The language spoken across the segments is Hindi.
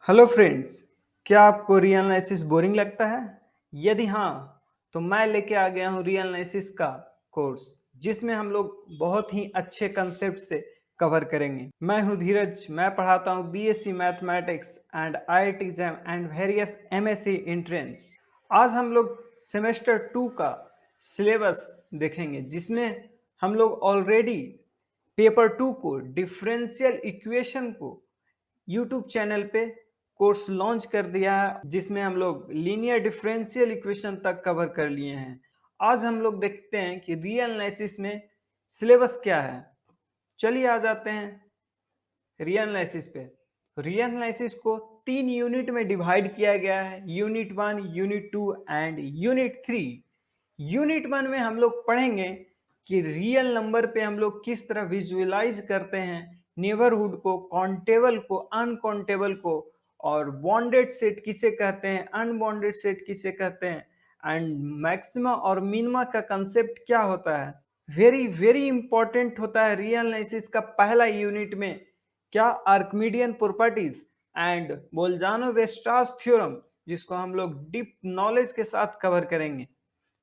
हेलो फ्रेंड्स, क्या आपको रियल एनालिसिस बोरिंग लगता है? यदि हाँ, तो मैं लेके आ गया हूँ रियल एनालिसिस का कोर्स, जिसमें हम लोग बहुत ही अच्छे कंसेप्ट से कवर करेंगे। मैं हूँ धीरज, मैं पढ़ाता हूँ BSc mathematics and IIT exam and various MSc entrance. आज हम लोग सेमेस्टर 2 का सिलेबस देखेंगे, जिसमें हम लोग ऑलरेडी पेपर 2 को डिफरेंशियल इक्वेशन को यूट्यूब चैनल पे कोर्स लॉन्च कर दिया है, जिसमें हम लोग लीनियर डिफरेंशियल इक्वेशन तक कवर कर लिए हैं। आज हम लोग देखते हैं कि रियल एनालिसिस में सिलेबस क्या है। चलिए आ जाते हैं रियल एनालिसिस पे। रियल एनालिसिस को 3 यूनिट में डिवाइड किया गया है, unit 1, unit 2 and unit 3। Unit 1 में हम लोग पढ़ेंगे कि रियल नंबर पे हम लोग किस तरह विजुअलाइज करते हैं नेबरहुड को, काउंटेबल को, अनकाउंटेबल को, और बॉन्डेड सेट किसे कहते हैं, अनबॉन्डेड सेट किसे कहते हैं, एंड मैक्सिमा और मिनिमा का कंसेप्ट क्या होता है। वेरी वेरी इंपॉर्टेंट होता है रियल एनालिसिस का पहला यूनिट में क्या, आर्किमिडियन प्रॉपर्टीज एंड बोल्जानो-वेस्टर्स थ्योरम, जिसको हम लोग डीप नॉलेज के साथ कवर करेंगे।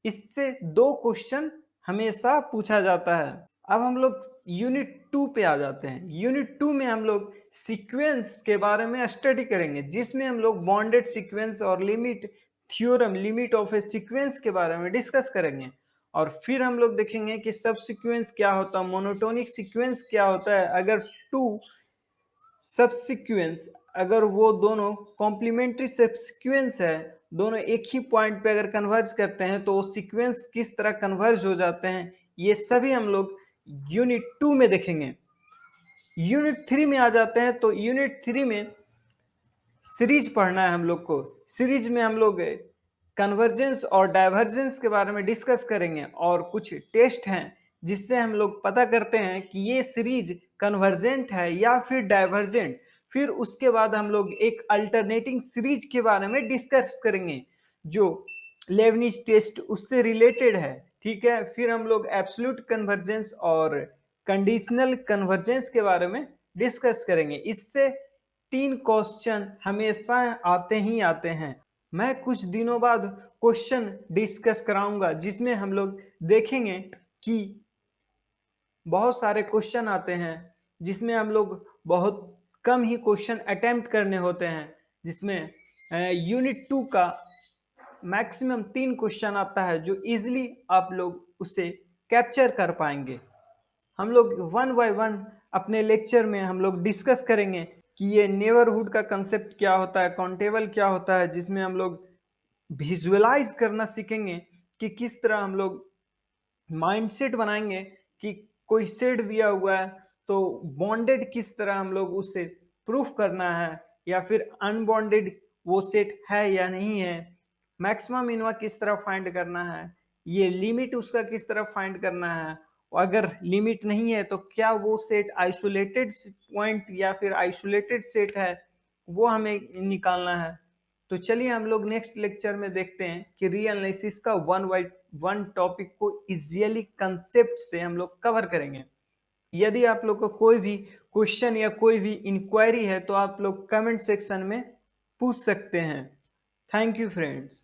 इससे 2 क्वेश्चन हमेशा पूछा जाता है। अब हम लोग यूनिट 2 पे आ जाते हैं। यूनिट 2 में हम लोग सीक्वेंस के बारे में स्टडी करेंगे, जिसमें हम लोग बॉन्डेड सीक्वेंस और limit theorem, limit of A sequence के बारे में डिस्कस करेंगे। और फिर हम लोग देखेंगे कि सब सीक्वेंस क्या होता है, मोनोटोनिक सीक्वेंस क्या होता है, अगर 2 सबसीक्वेंस, अगर वो दोनों कॉम्प्लीमेंट्री सबसीक्वेंस है, दोनों एक ही पॉइंट पे अगर कन्वर्ज करते हैं तो वो सीक्वेंस किस तरह कन्वर्ज हो जाते हैं, ये सभी हम लोग यूनिट 2 में देखेंगे। यूनिट 3 में आ जाते हैं तो यूनिट 3 में सीरीज पढ़ना है हम लोग को। सीरीज में हम लोग कन्वर्जेंस और डाइवर्जेंस के बारे में डिस्कस करेंगे, और कुछ टेस्ट हैं जिससे हम लोग पता करते हैं कि ये सीरीज कन्वर्जेंट है या फिर डाइवर्जेंट। फिर उसके बाद हम लोग एक अल्टरनेटिंग सीरीज के बारे में डिस्कस करेंगे, जो लेबनिज टेस्ट उससे रिलेटेड है। ठीक है, फिर हम लोग एब्सोल्यूट कन्वर्जेंस और कंडीशनल कन्वर्जेंस के बारे में डिस्कस करेंगे। इससे 3 क्वेश्चन हमेशा आते ही आते हैं। मैं कुछ दिनों बाद क्वेश्चन डिस्कस कराऊंगा, जिसमें हम लोग देखेंगे कि बहुत सारे क्वेश्चन आते हैं, जिसमें हम लोग बहुत कम ही क्वेश्चन अटेम्प्ट करने होते हैं, जिसमें यूनिट 2 का मैक्सिमम 3 क्वेश्चन आता है, जो इजीली आप लोग उसे कैप्चर कर पाएंगे। हम लोग वन बाय वन अपने लेक्चर में हम लोग डिस्कस करेंगे कि ये नेबरहुड का कंसेप्ट क्या होता है, काउंटेबल क्या होता है, जिसमें हम लोग विजुअलाइज करना सीखेंगे कि किस तरह हम लोग माइंडसेट बनाएंगे कि कोई सेट दिया हुआ है तो बॉन्डेड किस तरह हम लोग उसे प्रूफ करना है, या फिर अनबॉन्डेड वो सेट है या नहीं है, मैक्सिमम मिनिमम किस तरह फाइंड करना है, ये लिमिट उसका किस तरह फाइंड करना है, अगर लिमिट नहीं है तो क्या वो सेट आइसोलेटेड पॉइंट या फिर आइसोलेटेड सेट है, वो हमें निकालना है। तो चलिए हम लोग नेक्स्ट लेक्चर में देखते हैं कि रियल एनालिसिस का वन बाय वन टॉपिक को इजियली कंसेप्ट से हम लोग कवर करेंगे। यदि आप लोग को कोई भी क्वेश्चन या कोई भी इंक्वायरी है तो आप लोग कमेंट सेक्शन में पूछ सकते हैं। Thank you friends.